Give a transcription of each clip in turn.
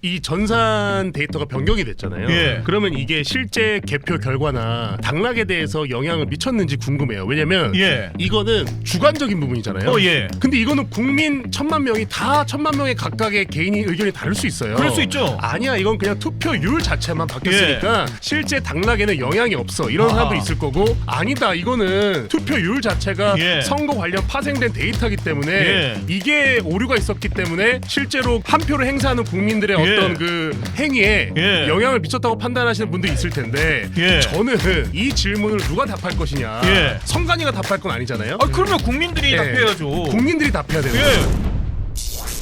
이 전산 데이터가 변경이 됐잖아요. 예. 그러면 이게 실제 개표 결과나 당락에 대해서 영향을 미쳤는지 궁금해요. 왜냐면 예. 이거는 주관적인 부분이잖아요. 예. 근데 이거는 국민 1,000만 명이 다 1,000만 명의 각각의 개인이 의견이 다를 수 있어요. 그럴 수 있죠. 아니야, 이건 그냥 투표율 자체만 바뀌었으니까 실제 당락에는 영향이 없어. 이런 사람도 있을 거고, 아니다, 이거는 투표율 자체가 선거 관련 파생된 데이터이기 때문에 이게 오류가 있었기 때문에 실제로 한 표를 행사하는 국민들의 어떤 그 행위에 영향을 미쳤다고 판단하시는 분도 있을 텐데 저는 이 질문을 누가 답할 것이냐, 선관위가 답할 건 아니잖아요. 그러면 국민들이 답해야죠. 국민들이 답해야 되는 거죠.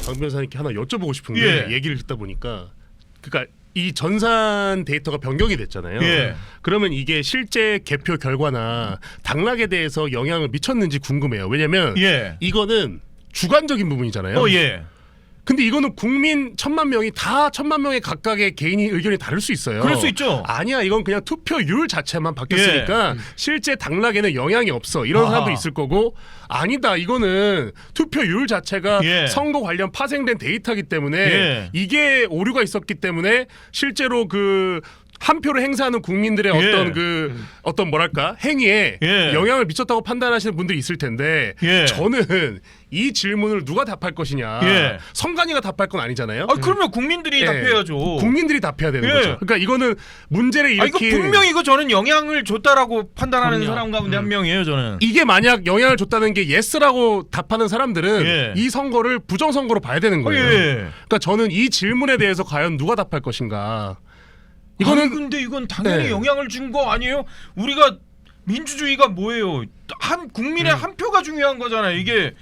강 변호사님께 하나 여쭤보고 싶은 게 얘기를 듣다 보니까, 그러니까 이 전산 데이터가 변경이 됐잖아요. 그러면 이게 실제 개표 결과나 당락에 대해서 영향을 미쳤는지 궁금해요. 왜냐면 이거는 주관적인 부분이잖아요. 근데 이거는 국민 1,000만 명이 다 1,000만 명의 각각의 개인이 의견이 다를 수 있어요. 그럴 수 있죠. 아니야, 이건 그냥 투표율 자체만 바뀌었으니까 실제 당락에는 영향이 없어. 이런 사람도 있을 거고, 아니다, 이거는 투표율 자체가 선거 관련 파생된 데이터이기 때문에 이게 오류가 있었기 때문에 실제로 그 한 표를 행사하는 국민들의 어떤 뭐랄까 행위에 영향을 미쳤다고 판단하시는 분들이 있을 텐데 저는 이 질문을 누가 답할 것이냐, 선관위가 답할 건 아니잖아요. 그러면 국민들이 답해야죠. 국민들이 답해야 되는 거죠. 그러니까 이거는 문제를 일으킨 이거 분명히 이거 저는 영향을 줬다라고 판단하는 사람 가운데 한 명이에요, 저는. 이게 만약 영향을 줬다는 게 예스라고 답하는 사람들은 이 선거를 부정선거로 봐야 되는 거예요. 그러니까 저는 이 질문에 대해서 과연 누가 답할 것인가. 이거는 근데 이건 당연히 영향을 준 거 아니에요? 우리가 민주주의가 뭐예요? 한 국민의 한 표가 중요한 거잖아요. 이게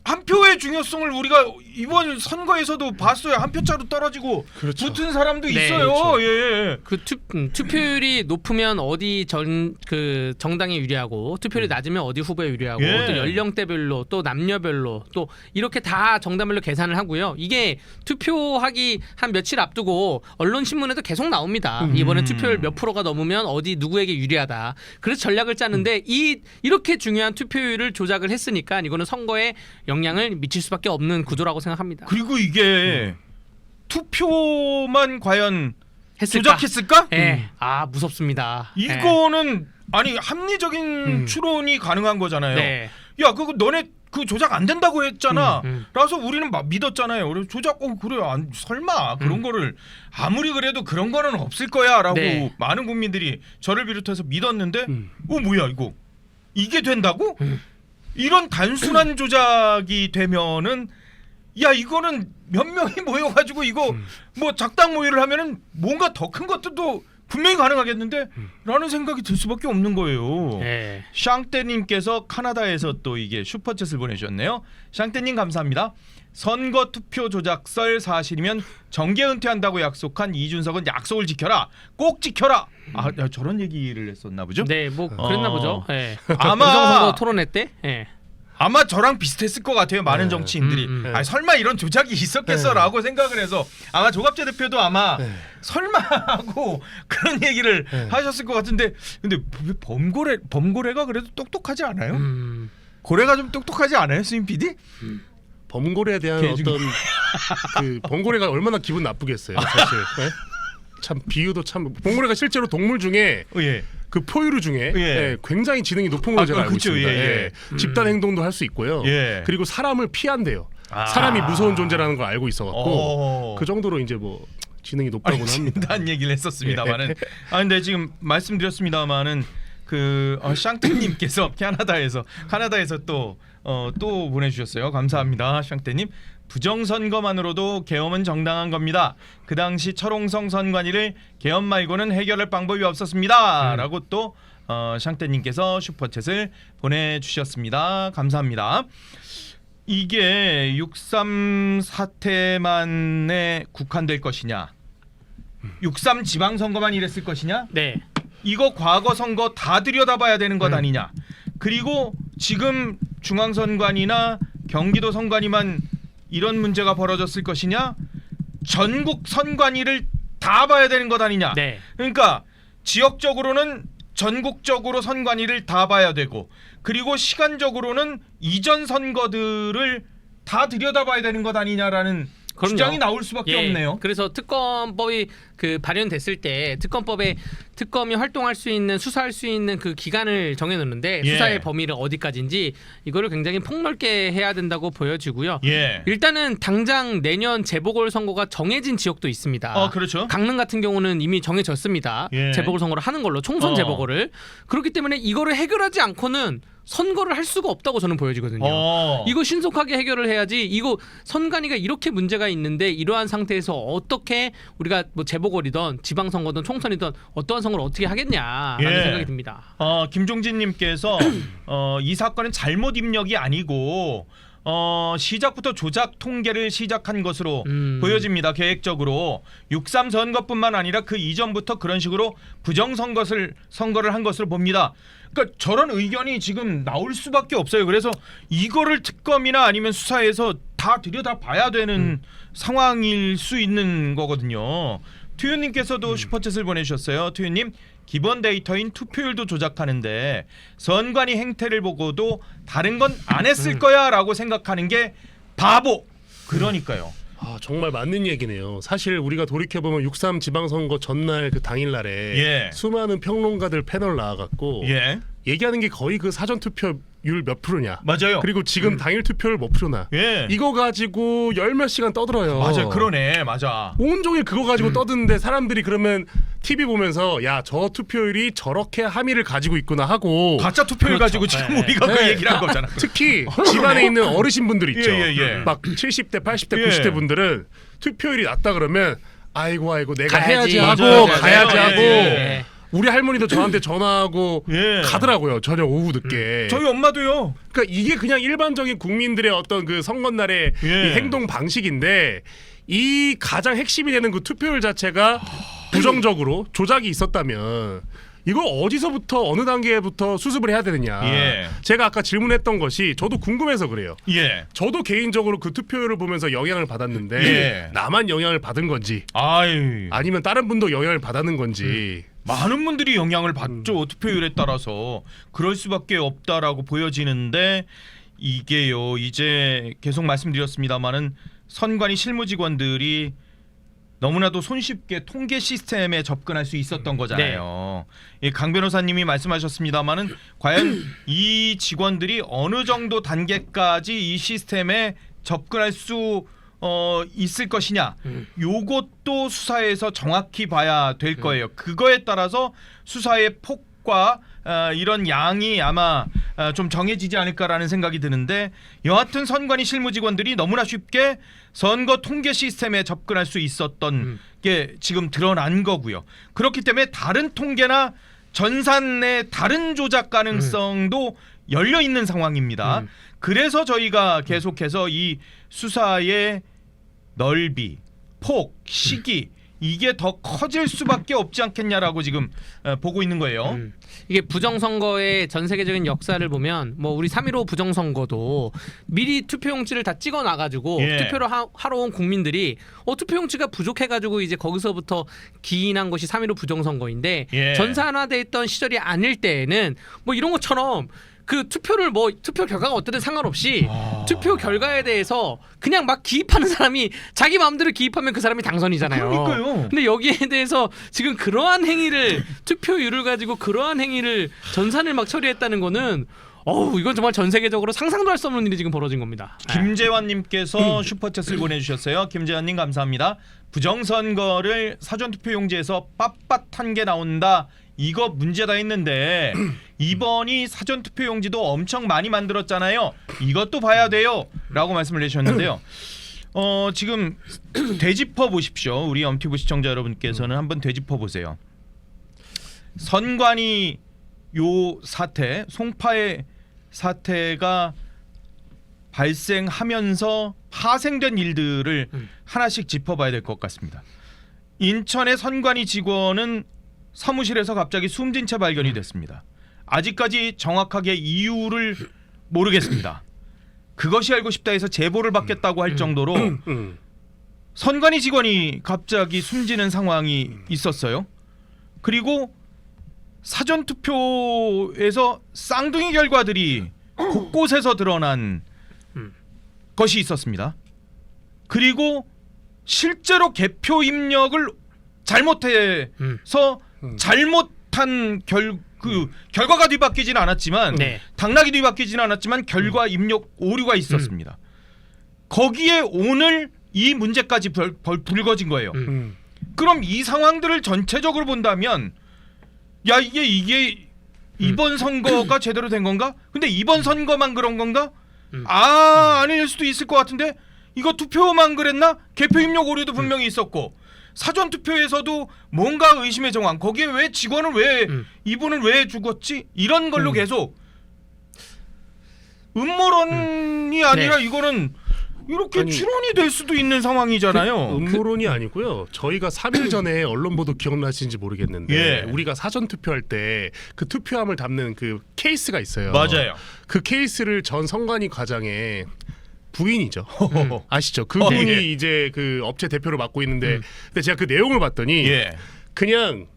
한 표의 중요성을 우리가 이번 선거에서도 봤어요. 한 표 차로 떨어지고 붙은 사람도 있어요. 그 투표율이 높으면 어디 그 정당에 유리하고, 투표율이 낮으면 어디 후보에 유리하고, 또 연령대별로, 또 남녀별로, 또 이렇게 다 정당별로 계산을 하고요. 이게 투표하기 한 며칠 앞두고 언론 신문에도 계속 나옵니다. 이번에 투표율 몇 프로가 넘으면 어디 누구에게 유리하다. 그래서 전략을 짜는데 이렇게 중요한 투표율을 조작을 했으니까 이거는 선거에 영향을 미칠 수밖에 없는 구조라고 생각합니다. 그리고 이게 투표만 과연 했을까? 조작했을까? 무섭습니다. 이거는 아니 합리적인 추론이 가능한 거잖아요. 야, 그거 너네 그 조작 안 된다고 했잖아. 라서 우리는 막 믿었잖아요. 그래서 조작 그래, 설마 그런 거를 아무리 그래도 그런 거는 없을 거야라고 많은 국민들이 저를 비롯해서 믿었는데 뭐야 이게 된다고? 이런 단순한 조작이 되면은, 야, 이거는 몇 명이 모여가지고 이거 뭐 작당 모의를 하면은 뭔가 더 큰 것들도 분명히 가능하겠는데 라는 생각이 들 수밖에 없는 거예요. 샹떼님께서 카나다에서 또 이게 슈퍼챗을 보내주셨네요. 샹떼님 감사합니다. 선거 투표 조작 썰 사실이면 정계 은퇴한다고 약속한 이준석은 약속을 지켜라, 꼭 지켜라. 저런 얘기를 했었나 보죠? 네, 뭐 그랬나 보죠. 아마 부정선거 토론회 때. 아마 저랑 비슷했을 것 같아요. 많은 정치인들이 설마 이런 조작이 있었겠어라고 생각을 해서 아마 조갑재 대표도 아마 설마 하고 그런 얘기를 하셨을 것 같은데, 근데 범고래가 그래도 똑똑하지 않아요? 고래가 좀 똑똑하지 않아요, 수임 PD? 범고래에 대한 어떤 그 범고래가 얼마나 기분 나쁘겠어요, 사실. 참 비유도 참, 범고래가 실제로 동물 중에 그 포유류 중에 굉장히 지능이 높은 걸로 제가 알고 있습니다. 집단 행동도 할 수 있고요. 그리고 사람을 피한대요. 사람이 무서운 존재라는 걸 알고 있어갖고 그 정도로 이제 뭐 지능이 높다고는 합니다. 진단 얘기를 했었습니다만은 근데 지금 말씀드렸습니다만은 그 샹떼님께서 카나다에서 또 보내주셨어요. 감사합니다, 샹떼님. 부정선거만으로도 계엄은 정당한 겁니다. 그 당시 철옹성 선관위를 계엄 말고는 해결할 방법이 없었습니다. 라고 또 샹떼님께서 슈퍼챗을 보내주셨습니다. 감사합니다. 이게 6.3 사태만에 국한될 것이냐, 6.3 지방선거만 이랬을 것이냐, 이거 과거 선거 다 들여다봐야 되는 것 아니냐, 그리고 지금 중앙선관위나 경기도 선관위만 이런 문제가 벌어졌을 것이냐, 전국 선관위를 다 봐야 되는 것 아니냐. 그러니까 지역적으로는 전국적으로 선관위를 다 봐야 되고, 그리고 시간적으로는 이전 선거들을 다 들여다봐야 되는 것 아니냐라는 그럼요. 주장이 나올 수밖에 예. 없네요. 그래서 특검법이 그 발현됐을 때 특검법에 특검이 활동할 수 있는 수사할 수 있는 그 기간을 정해놓는데 예. 수사의 범위를 어디까지인지 이거를 굉장히 폭넓게 해야 된다고 보여지고요. 예. 일단은 당장 내년 재보궐선거가 정해진 지역도 있습니다. 그렇죠. 강릉 같은 경우는 이미 정해졌습니다. 예. 재보궐선거를 하는 걸로 총선 재보궐을. 그렇기 때문에 이거를 해결하지 않고는 선거를 할 수가 없다고 저는 보여지거든요. 이거 신속하게 해결을 해야지. 이거 선관위가 이렇게 문제가 있는데 이러한 상태에서 어떻게 우리가 뭐 재보궐이든 지방선거든 총선이든 어떠한 선거를 어떻게 하겠냐라는 예. 생각이 듭니다. 김종진님께서 이 사건은 잘못 입력이 아니고 시작부터 조작 통계를 시작한 것으로 보여집니다. 계획적으로 6.3 선거뿐만 아니라 그 이전부터 그런 식으로 선거를 한 것으로 봅니다. 그러니까 저런 의견이 지금 나올 수밖에 없어요. 그래서 이거를 특검이나 아니면 수사에서 다 들여다봐야 되는 상황일 수 있는 거거든요. 투유님께서도 슈퍼챗을 보내주셨어요. 투유님, 기본 데이터인 투표율도 조작하는데 선관위 행태를 보고도 다른 건 안 했을 거야라고 생각하는 게 바보. 그러니까요. 정말 맞는 얘기네요. 사실 우리가 돌이켜보면 6.3 지방선거 전날 그 당일날에 예. 수많은 평론가들 패널 나와갖고 예. 얘기하는 게 거의 그 사전투표율 몇 프로냐. 맞아요. 그리고 지금 당일 투표율 몇 프로나. 예. 이거 가지고 열 몇 시간 떠들어요. 맞아요. 그러네. 맞아. 온종일 그거 가지고 떠드는데 사람들이 그러면 TV 보면서 야, 저 투표율이 저렇게 함의를 가지고 있구나 하고 가짜 투표율 가지고 지금 우리가 그 네. 얘기를 한 거잖아. 특히 집안에 있는 어르신분들 있죠. 예. 막 70대, 80대, 예. 90대 분들은 투표율이 낮다 그러면 아이고 내가 가야지. 해야지 하고 맞아요. 가야지 예. 하고 예. 우리 할머니도 저한테 전화하고 예. 가더라고요. 저녁 오후 늦게. 저희 엄마도요. 그러니까 이게 그냥 일반적인 국민들의 어떤 그 선거날의 예. 이 행동 방식인데 이 가장 핵심이 되는 그 투표율 자체가 부정적으로 조작이 있었다면 이걸 어디서부터 어느 단계부터 수습을 해야 되느냐. 예. 제가 아까 질문했던 것이 저도 궁금해서 그래요. 예. 저도 개인적으로 그 투표율을 보면서 영향을 받았는데 예. 나만 영향을 받은 건지 아유. 아니면 다른 분도 영향을 받았는 건지 많은 분들이 영향을 받죠. 투표율에 따라서 그럴 수밖에 없다라고 보여지는데 이게요. 이제 계속 말씀드렸습니다마는 선관위 실무직원들이 너무나도 손쉽게 통계 시스템에 접근할 수 있었던 거잖아요. 이 강 변호사님이 말씀하셨습니다마는 과연 이 직원들이 어느 정도 단계까지 이 시스템에 접근할 수 있을 것이냐. 요것도 수사에서 정확히 봐야 될 거예요. 그거에 따라서 수사의 폭과 이런 양이 아마 좀 정해지지 않을까라는 생각이 드는데 여하튼 선관위 실무직원들이 너무나 쉽게 선거 통계 시스템에 접근할 수 있었던 게 지금 드러난 거고요. 그렇기 때문에 다른 통계나 전산의 다른 조작 가능성도 열려 있는 상황입니다. 그래서 저희가 계속해서 이 수사의 넓이, 폭, 시기 이게 더 커질 수밖에 없지 않겠냐라고 지금 보고 있는 거예요. 이게 부정선거의 전 세계적인 역사를 보면 뭐 우리 3.15 부정선거도 미리 투표용지를 다 찍어 놔가지고 예. 투표를 하러 온 국민들이 투표용지가 부족해가지고 이제 거기서부터 기인한 것이 3.15 부정선거인데 예. 전산화돼 있던 시절이 아닐 때에는 뭐 이런 것처럼 그 투표를 뭐 투표 결과가 어떻든 상관없이 투표 결과에 대해서 그냥 막 기입하는 사람이 자기 마음대로 기입하면 그 사람이 당선이잖아요. 그러니까요. 근데 여기에 대해서 지금 그러한 행위를 투표율을 가지고 그러한 행위를 전산을 막 처리했다는 거는 이건 정말 전 세계적으로 상상도 할 수 없는 일이 지금 벌어진 겁니다. 김재환님께서 슈퍼챗을 보내주셨어요. 김재환님 감사합니다. 부정선거를 사전투표용지에서 빳빳한 게 나온다. 이거 문제다 했는데 이번이 사전투표용지도 엄청 많이 만들었잖아요. 이것도 봐야 돼요. 라고 말씀을 해주셨는데요. 지금 되짚어 보십시오. 우리 엄티브 시청자 여러분께서는 한번 되짚어 보세요. 선관위 요 사태, 송파의 사태가 발생하면서 파생된 일들을 하나씩 짚어봐야 될 것 같습니다. 인천의 선관위 직원은 사무실에서 갑자기 숨진 채 발견이 됐습니다. 아직까지 정확하게 이유를 모르겠습니다. 그것이 알고 싶다 해서 제보를 받겠다고 할 정도로 선관위 직원이 갑자기 숨지는 상황이 있었어요. 그리고 사전투표에서 쌍둥이 결과들이 곳곳에서 드러난 것이 있었습니다. 그리고 실제로 개표 입력을 잘못해서 잘못한 결과가 뒤바뀌지는 않았지만 네. 당락이 뒤바뀌지는 않았지만 결과 입력 오류가 있었습니다. 거기에 오늘 이 문제까지 불거진 거예요. 그럼 이 상황들을 전체적으로 본다면 야 이게 이번 선거가 제대로 된 건가? 근데 이번 선거만 그런 건가? 아닐 수도 있을 것 같은데 이거 투표만 그랬나? 개표 입력 오류도 분명히 있었고 사전 투표에서도 뭔가 의심의 정황. 거기에 왜 직원을 왜 이분은 왜 죽었지? 이런 걸로 계속 음모론이 아니라 네. 이거는 이렇게 아니, 추론이 될 수도 있는 상황이잖아요. 음모론이 아니고요. 저희가 3일 전에 언론 보도 기억나시는지 모르겠는데 예. 우리가 사전 투표할 때 그 투표함을 담는 그 케이스가 있어요. 맞아요. 그 케이스를 전 선관위 과장의 부인이죠. 아시죠? 그분이 예. 이제 그 업체 대표를 맡고 있는데 근데 제가 그 내용을 봤더니 예. 그냥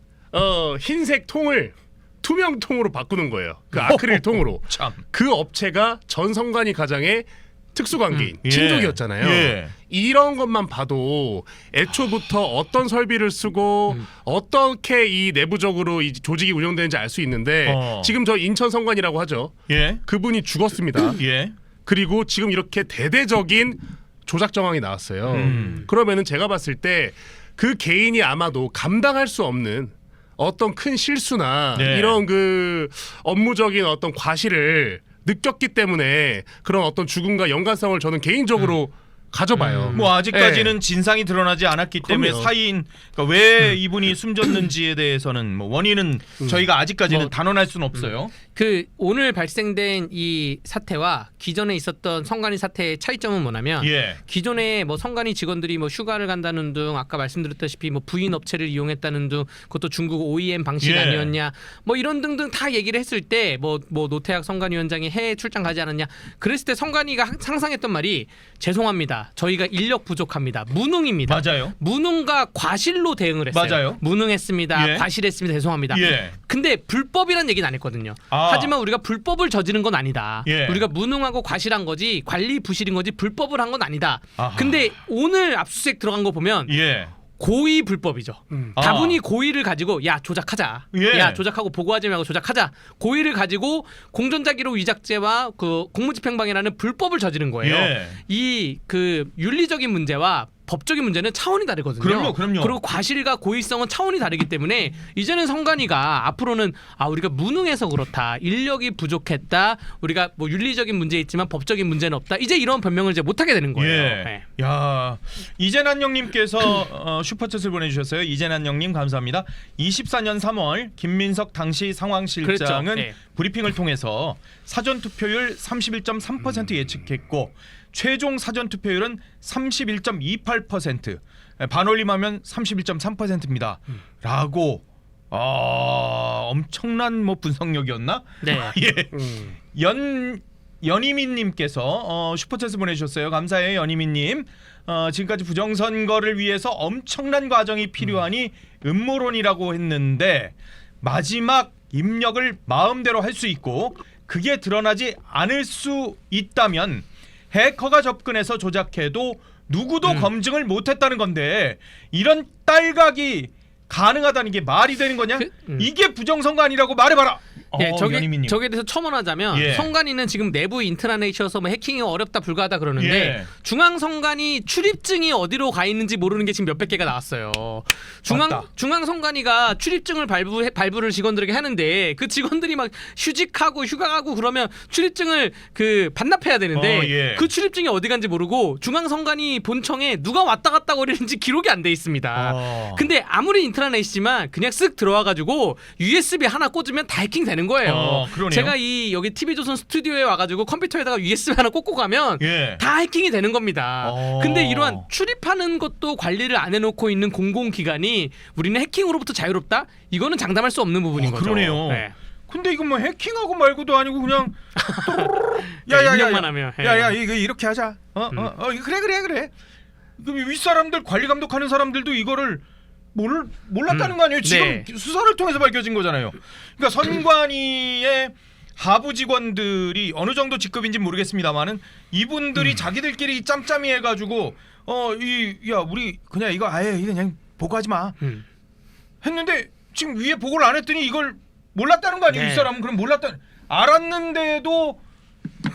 흰색 통을 투명 통으로 바꾸는 거예요. 그 아크릴 통으로. 참. 그 업체가 전 선관위 과장의 특수관계인 예. 친족이었잖아요. 예. 이런 것만 봐도 애초부터 어떤 설비를 쓰고 어떻게 이 내부적으로 이 조직이 운영되는지 알 수 있는데 지금 저 인천 선관이라고 하죠. 예. 그분이 죽었습니다. 예. 그리고 지금 이렇게 대대적인 조작 정황이 나왔어요. 그러면은 제가 봤을 때 그 개인이 아마도 감당할 수 없는 어떤 큰 실수나 네. 이런 그 업무적인 어떤 과실을 느꼈기 때문에 그런 어떤 죽음과 연관성을 저는 개인적으로 가져봐요. 뭐 아직까지는 네. 진상이 드러나지 않았기 때문에 그럼요. 사인 그러니까 왜 이분이 숨졌는지에 대해서는 뭐 원인은 저희가 아직까지는 뭐, 단언할 수는 없어요. 그 오늘 발생된 이 사태와 기존에 있었던 선관위 사태의 차이점은 뭐냐면 예. 기존에 뭐 선관위 직원들이 뭐 휴가를 간다는 등 아까 말씀드렸다시피 뭐 부인 업체를 이용했다는 등 그것도 중국 OEM 방식 예. 아니었냐 뭐 이런 등등 다 얘기를 했을 때 뭐 노태학 선관위원장이 해외 출장 가지 않았냐 그랬을 때 선관위가 상상했던 말이 죄송합니다. 저희가 인력 부족합니다. 무능입니다. 맞아요. 무능과 과실로 대응을 했어요. 맞아요. 무능했습니다. 예. 과실했습니다. 죄송합니다. 예. 근데 불법이란 얘기는 안 했거든요. 아. 하지만 우리가 불법을 저지른 건 아니다. 예. 우리가 무능하고 과실한 거지 관리 부실인 거지 불법을 한 건 아니다. 아하. 근데 오늘 압수수색 들어간 거 보면 예. 고의 불법이죠. 아. 다분히 고의를 가지고 야 조작하자. 예. 야 조작하고 보고하지 말고 조작하자. 고의를 가지고 공전자 기록 위작죄와 그 공무집행방해라는 불법을 저지른 거예요. 예. 이 그 윤리적인 문제와 법적인 문제는 차원이 다르거든요. 그럼요. 그리고 과실과 고의성은 차원이 다르기 때문에 이제는 선관위가 앞으로는 우리가 무능해서 그렇다, 인력이 부족했다, 우리가 뭐 윤리적인 문제 있지만 법적인 문제는 없다. 이제 이런 변명을 이제 못 하게 되는 거예요. 예. 네. 야, 이재난 형님께서 슈퍼챗을 보내주셨어요. 이재난 형님 감사합니다. 24년 3월 김민석 당시 상황실장은 그렇죠. 네. 브리핑을 통해서 사전 투표율 31.3% 예측했고 최종 사전 투표율은 31.28%, 반올림하면 31.3%입니다. 라고 엄청난 뭐 분석력이었나? 네. 예. 연희민님께서 슈퍼챗을 보내주셨어요. 감사해요, 연희민님. 지금까지 부정선거를 위해서 엄청난 과정이 필요하니 음모론이라고 했는데 마지막 입력을 마음대로 할 수 있고 그게 드러나지 않을 수 있다면 해커가 접근해서 조작해도 누구도 검증을 못했다는 건데 이런 딸각이 가능하다는 게 말이 되는 거냐? 이게 부정선거 아니라고 말해봐라. 네, 연희민님. 저기에 대해서 첨언하자면 예. 선관위는 지금 내부 인트라넷이어서 뭐 해킹이 어렵다 불가하다 그러는데 예. 중앙선관위 출입증이 어디로 가 있는지 모르는 게 지금 몇백 개가 나왔어요. 맞다. 중앙선관위가 출입증을 발부를 직원들에게 하는데 그 직원들이 막 휴직하고 휴가가고 그러면 출입증을 그 반납해야 되는데 예. 그 출입증이 어디 간지 모르고 중앙선관위 본청에 누가 왔다 갔다 거리는지 기록이 안 돼 있습니다. 근데 아무리 인트라넷이지만 그냥 쓱 들어와가지고 USB 하나 꽂으면 다 해킹되는 거예요. 그러네요. 제가 이 여기 TV조선 스튜디오에 와가지고 컴퓨터에다가 USB 하나 꽂고 가면 예. 다 해킹이 되는 겁니다. 근데 이러한 출입하는 것도 관리를 안 해놓고 있는 공공기관이 우리는 해킹으로부터 자유롭다? 이거는 장담할 수 없는 부분인 거죠. 그러네요. 네. 근데 이거 뭐 해킹하고 말고도 아니고 그냥 입력만 하면. 야야 이거 이렇게 하자. 그래. 그럼 윗사람들 관리 감독하는 사람들도 이거를 몰랐다는 거 아니에요? 지금 네. 수사를 통해서 밝혀진 거잖아요. 그러니까 선관위의 하부 직원들이 어느 정도 직급인지 모르겠습니다만은 이분들이 자기들끼리 짬짬이 해가지고 우리 그냥 이거 아예 그냥 보고하지 마. 했는데 지금 위에 보고를 안 했더니 이걸 몰랐다는 거 아니에요? 네. 이 사람은 그럼 알았는데도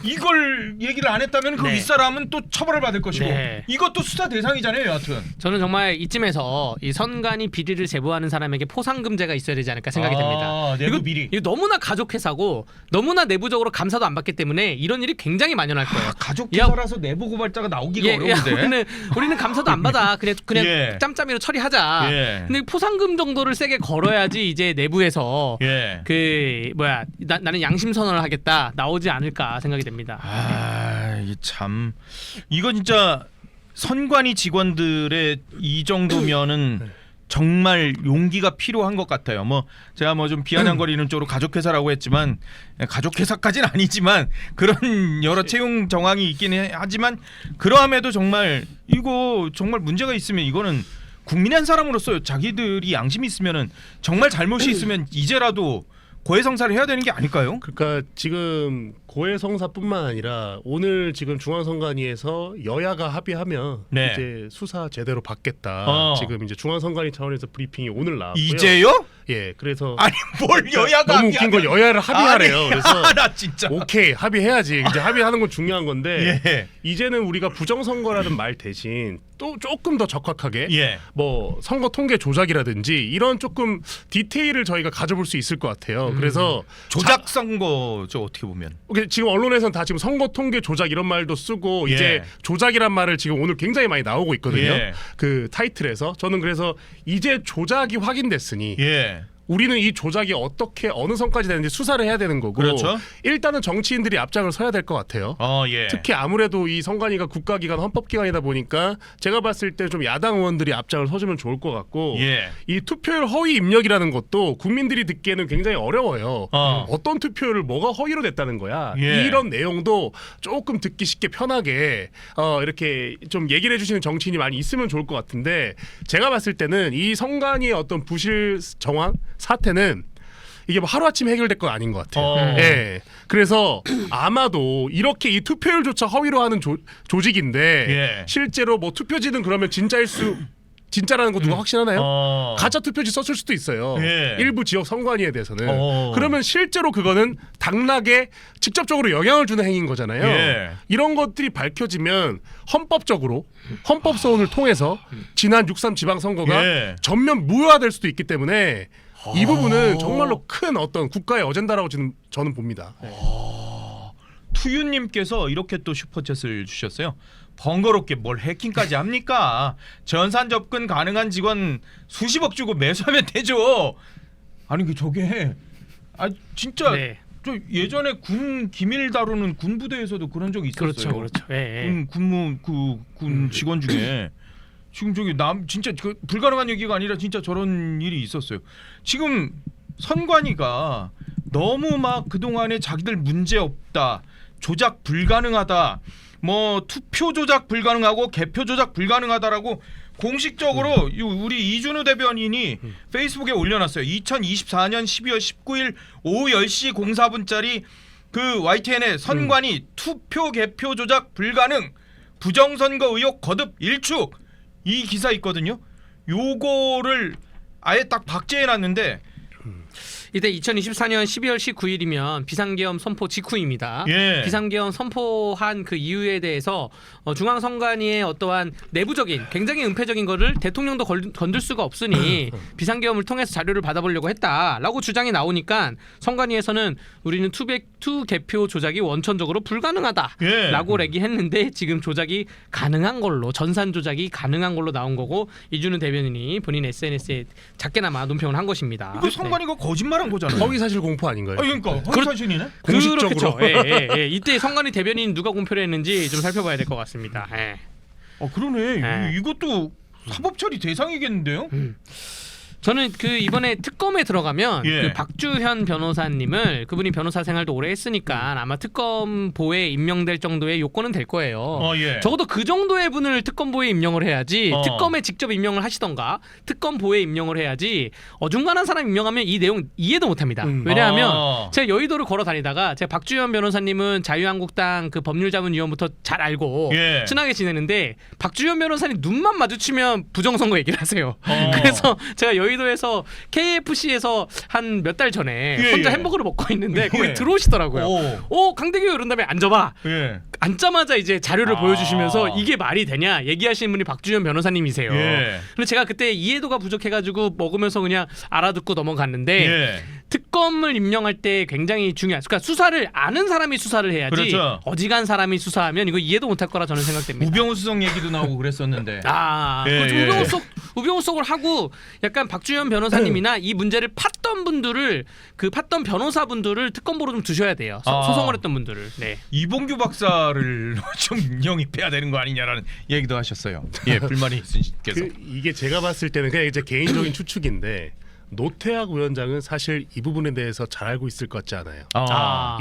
이걸 얘기를 안 했다면 그 네. 윗사람은 또 처벌을 받을 것이고 네. 이것도 수사 대상이잖아요. 여하튼 저는 정말 이쯤에서 이 선관위 비리를 제보하는 사람에게 포상금제가 있어야 되지 않을까 생각이 됩니다. 내부 비리. 이거 너무나 가족 회사고 너무나 내부적으로 감사도 안 받기 때문에 이런 일이 굉장히 만연할 거예요. 가족 회사라서 내부 고발자가 나오기가 어려운데. 우리는 감사도 안 받아. 그냥 예. 짬짬이로 처리하자. 예. 근데 포상금 정도를 세게 걸어야지 이제 내부에서 예. 나는 양심 선언을 하겠다 나오지 않을까 생각이 됩니다. 이게 참 이거 진짜 선관위 직원들의 이 정도면은 정말 용기가 필요한 것 같아요. 제가 좀 비아냥거리는 쪽으로 가족회사라고 했지만 가족회사까지는 아니지만 그런 여러 채용 정황이 있긴 하지만 그러함에도 정말 이거 정말 문제가 있으면 이거는 국민의 한 사람으로서 자기들이 양심이 있으면은 정말 잘못이 있으면 이제라도 고해성사를 해야 되는 게 아닐까요? 그러니까 지금 고해성사뿐만 아니라 오늘 지금 중앙선관위에서 여야가 합의하면 네. 이제 수사 제대로 받겠다. 지금 이제 중앙선관위 차원에서 브리핑이 오늘 나왔고요. 이제요? 예, 그래서 아니 뭘 여야가 너무 웃긴 건 여야를 합의하래요. 그래서 나 진짜 오케이 합의해야지. 이제 합의하는 건 중요한 건데 예. 이제는 우리가 부정선거라는 말 대신 또 조금 더 적확하게 예. 선거 통계 조작이라든지 이런 조금 디테일을 저희가 가져볼 수 있을 것 같아요. 그래서 조작 선거죠 어떻게 보면. 지금 언론에서는 다 지금 선거 통계 조작 이런 말도 쓰고 예. 이제 조작이란 말을 지금 오늘 굉장히 많이 나오고 있거든요. 예. 그 타이틀에서 저는 그래서 이제 조작이 확인됐으니 예. 우리는 이 조작이 어떻게 어느 선까지 되는지 수사를 해야 되는 거고 그렇죠. 일단은 정치인들이 앞장을 서야 될 것 같아요. 예. 특히 아무래도 이 선관위가 국가기관 헌법기관이다 보니까 제가 봤을 때 좀 야당 의원들이 앞장을 서주면 좋을 것 같고 예. 이 투표율 허위 입력이라는 것도 국민들이 듣기에는 굉장히 어려워요. 어떤 투표율을 뭐가 허위로 냈다는 거야. 예. 이런 내용도 조금 듣기 쉽게 편하게 이렇게 좀 얘기를 해주시는 정치인이 많이 있으면 좋을 것 같은데 제가 봤을 때는 이 선관위의 어떤 부실 정황 사태는 이게 하루아침에 해결될 건 아닌 것 같아요. 예. 그래서 아마도 이렇게 이 투표율조차 허위로 하는 조직인데 예. 실제로 투표지는 그러면 진짜라는 거 누가 확신하나요? 가짜 투표지 썼을 수도 있어요. 예. 일부 지역 선관위에 대해서는. 그러면 실제로 그거는 당락에 직접적으로 영향을 주는 행위인 거잖아요. 예. 이런 것들이 밝혀지면 헌법적으로 헌법소원을 통해서 지난 6.3 지방선거가 예. 전면 무효화될 수도 있기 때문에 이 부분은 정말로 큰 어떤 국가의 어젠다라고 저는 봅니다. 투유님께서 이렇게 또 슈퍼챗을 주셨어요. 번거롭게 뭘 해킹까지 합니까? 전산 접근 가능한 직원 수십억 주고 매수하면 되죠. 아니 저게 진짜 네. 저 예전에 군 기밀 다루는 군 부대에서도 그런 적이 있었어요. 그렇죠. 예. 군 직원 중에 지금 진짜 불가능한 얘기가 아니라 진짜 저런 일이 있었어요. 지금 선관위가 너무 막 그동안에 자기들 문제 없다, 조작 불가능하다, 투표 조작 불가능하고 개표 조작 불가능하다라고 공식적으로 우리 이준우 대변인이 페이스북에 올려놨어요. 2024년 12월 19일 오후 10시 04분짜리 그 YTN의 선관위 투표 개표 조작 불가능 부정선거 의혹 거듭 일축 이 기사 있거든요. 요거를 아예 딱 박제해놨는데 이때 2024년 12월 19일이면 비상계엄 선포 직후입니다. 예. 비상계엄 선포한 그 이유에 대해서 중앙선관위의 어떠한 내부적인 굉장히 은폐적인 거를 대통령도 건들 수가 없으니 비상계엄을 통해서 자료를 받아보려고 했다라고 주장이 나오니까 선관위에서는 우리는 투개표 조작이 원천적으로 불가능하다라고 얘기했는데 지금 조작이 가능한 걸로 전산 조작이 가능한 걸로 나온 거고 이준우 대변인이 본인 SNS에 작게나마 논평을 한 것입니다. 이거 선관위가 거짓말한 거잖아요. 허위사실 공포 아닌가요? 그러니까 허위사실이네. 공식적으로. 예. 이때 선관위 대변인 누가 공표를 했는지 좀 살펴봐야 될 것 같습니다. 예. 그러네. 예. 이것도 사법 처리 대상이겠는데요? 저는 그 이번에 특검에 들어가면 예. 그 박주현 변호사님을 그분이 변호사 생활도 오래 했으니까 아마 특검보에 임명될 정도의 요건은 될 거예요. 예. 적어도 그 정도의 분을 특검보에 임명을 해야지 특검에 직접 임명을 하시던가 특검보에 임명을 해야지 어중간한 사람 임명하면 이 내용 이해도 못합니다. 왜냐하면 제가 여의도를 걸어 다니다가 제가 박주현 변호사님은 자유한국당 그 법률자문위원부터 잘 알고 예. 친하게 지내는데 박주현 변호사님 눈만 마주치면 부정선거 얘기를 하세요. 그래서 제가 여의도에서 KFC에서 한 몇 달 전에 예, 혼자 예. 햄버거를 먹고 있는데 거기 예. 들어오시더라고요. 강대규 이런 다음에 앉아봐. 예. 앉자마자 이제 자료를 보여주시면서 이게 말이 되냐 얘기하시는 분이 박주현 변호사님이세요. 예. 근데 제가 그때 이해도가 부족해가지고 먹으면서 그냥 알아듣고 넘어갔는데 예. 특검을 임명할 때 굉장히 중요한. 그러니까 수사를 아는 사람이 수사를 해야지. 그렇죠. 어지간 사람이 수사하면 이거 이해도 못할 거라 저는 생각됩니다. 우병우 수석 얘기도 나오고 그랬었는데. 그 우병우 속을 하고 약간 박주현 변호사님이나 이 문제를 팠던 분들을 그 팠던 변호사분들을 특검보로 좀 두셔야 돼요. 소송을 했던 분들을. 네. 이봉규 박사를 좀 영입해야 되는 거 아니냐라는 얘기도 하셨어요. 예, 불만이 있으신께서. 이게 제가 봤을 때는 그냥 이제 개인적인 추측인데 노태학 위원장은 사실 이 부분에 대해서 잘 알고 있을 것 같지 않아요.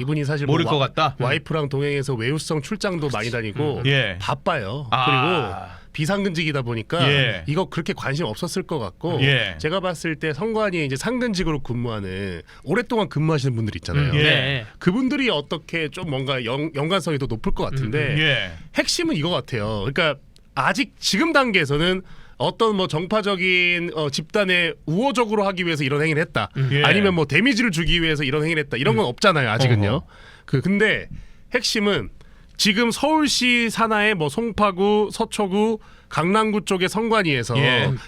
이분이 사실 모를 뭐 것 같다. 와이프랑 동행해서 외유성 출장도 많이 다니고 예. 바빠요. 그리고 비상근직이다 보니까 예. 이거 그렇게 관심 없었을 것 같고 예. 제가 봤을 때 선관위에 이제 상근직으로 근무하는 오랫동안 근무하시는 분들 있잖아요. 네. 그분들이 어떻게 좀 뭔가 연관성이 더 높을 것 같은데 예. 핵심은 이거 같아요. 그러니까 아직 지금 단계에서는 어떤 뭐 정파적인 집단에 우호적으로 하기 위해서 이런 행위를 했다. 예. 아니면 뭐 데미지를 주기 위해서 이런 행위를 했다. 이런 건 없잖아요. 아직은요. 근데 핵심은 지금 서울시 산하의 뭐 송파구, 서초구, 강남구 쪽의 선관위에서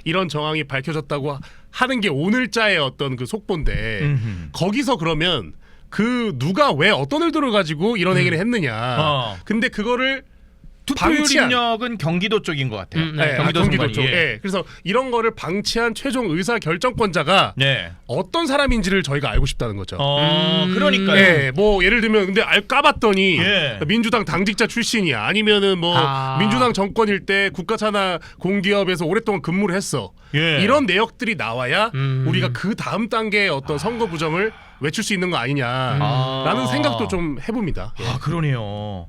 이런 정황이 밝혀졌다고 하는 게 오늘자의 어떤 그 속보인데 거기서 그러면 그 누가 왜 어떤 의도를 가지고 이런 행위를 했느냐. 근데 그거를 투표율 방치한. 입력은 경기도 쪽인 것 같아요. 경기도 선관위. 쪽. 그래서 이런 거를 방치한 최종 의사 결정권자가 네. 어떤 사람인지를 저희가 알고 싶다는 거죠. 그러니까요. 뭐 예를 들면 근데 까봤더니 예. 민주당 당직자 출신이야. 아니면은 뭐 민주당 정권일 때 국가산하 공기업에서 오랫동안 근무를 했어. 예. 이런 내역들이 나와야 우리가 그 다음 단계의 어떤 선거 부정을 외칠 수 있는 거 아니냐라는 생각도 좀 해봅니다. 그러네요.